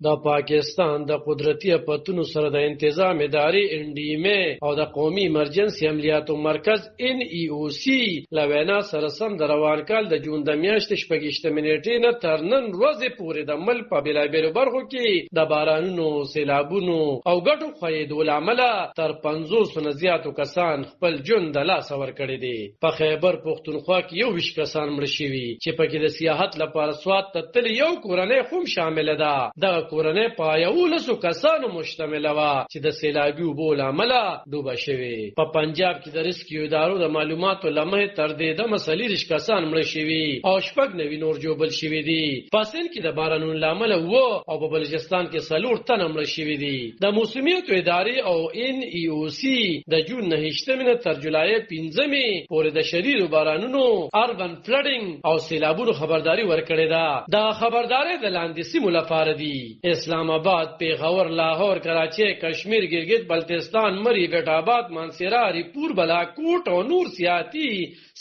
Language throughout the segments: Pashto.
د پاکستان د قدرتي اپتونو سره د انتظام ادارې NDMA او د قومي ایمرجنسي عملیاتو مرکز NEOC لوینا سره سم د روان کال د جون د میاشتې 28 نیټې نه تر نن ورځې پورې د ملک په بېلابېلو برخو کې د بارانونو، سیلابونو او ګټو ښویېدو له امله تر 50 نه زیاتو کسان خپل ژوند د لاسه ورکړی دی. په خیبر پښتونخوا کې 21 کسان مړه شوي چې پکې د سیاحت لپاره سوات ته تللې یو کورنۍ هم شامله ده. دغه کورنۍ په 11 کسانو مشتمله وه چې د سیلابي اوبو له امله ډوبه شوې. په پنجاب کې د ریسکیو ادارو د معلوماتو له مخې تر دې دمه 40 کسان مړه شوي او 9 نور ژوبل شوي دي. په سند کې د بارانونو له امله 7 او په بلوچستان کې 4 تنه مړه شوي دي. د موسمیاتو ادارې او NEOC د جون 9 تر جولای 15 پورې د شدیدو بارانونو، اربن فلډینګ او سیلابونو خبرداري ورکړې ده. د خبرداري د لاندې سیمو لپاره دي: اسلام آباد، پیښور، لاهور، کراچۍ، کشمیر، ګلګت بلتستان، مری، بیت آباد، مانسهره، ریپور، بلاکوټ او نور سیاحتي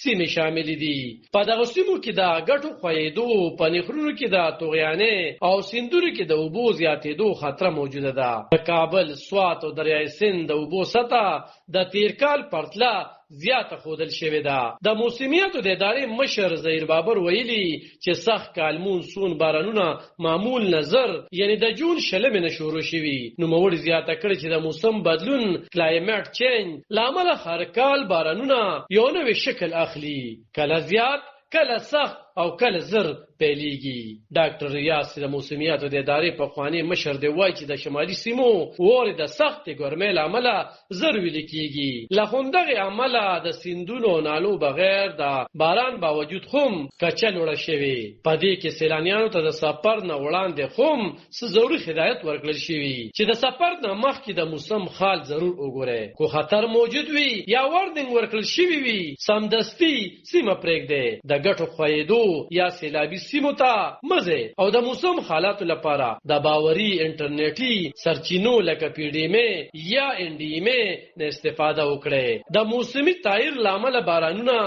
سیمې شامل دي. په دغه سیمو کې د ګټو ښویېدو، په نهرونو کې د طغیانې او سیندونو کې د اوبو زیاتېدو خطر موجوده ده. د کابل، سوات او دریای سند د اوبو سطح د تیر کال پرتله زیاته ښودل شوې ده. د موسمیاتو د ادارې مشر ظهیر بابر ویلي چې سخت کال مونسون بارانونه معمول نظر یعنی د جون 20 نه شروع شوي. نوموړي زیاته کړې چې د موسم بدلون کلایمټ چینج له امله هر کال بارانونه یو نوی شکل اخلي، کله زیات، کله سخت او کله زر پیلیږي. ډاکټر ریاض د موسمیاتو د ادارې پخوانی مشر دی وایي چې د شمالي سیمو وورې د سختې ګرمۍ له امله زر ویلې کېږي. له همدغې امله د سیندونو او نالو بغیر د باران باوجود هم کچه لوړه شوې. په دې کې سیلانیانو ته د سفر نه وړاندې هم څه ضروري هدایت ورکړل شوي چې د سفر نه مخکې د موسم حال ضرور وګورئ. کو خطر موجود وي یا وارننګ ورکړل شوي وي، سمدستي سیمه پرېږدئ. د ګټو ښویېدو یا سیلابي سیمو ته مزه او د موسم حالاتو لپاره د باوري انټرنیټي سرچینو لکه PDMA یا NDMA نه استفاده وکړئ. د موسمي تغیر له امله بارانونه،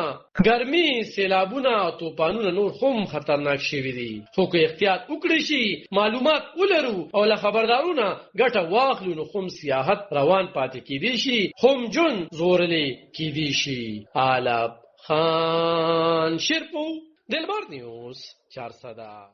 ګرمي، سیلابونه او طوفانونه نور هم خطرناک شوي دي. خو که احتیاط وکړئ شي، معلومات ولرو او له خبردارونه ګټه واخلو، نو هم سیاحت روان پاتې کېدی شي، هم ژوند ژغورلی کېدی شي. علب خان شیرپور، دلبر نیوز 400.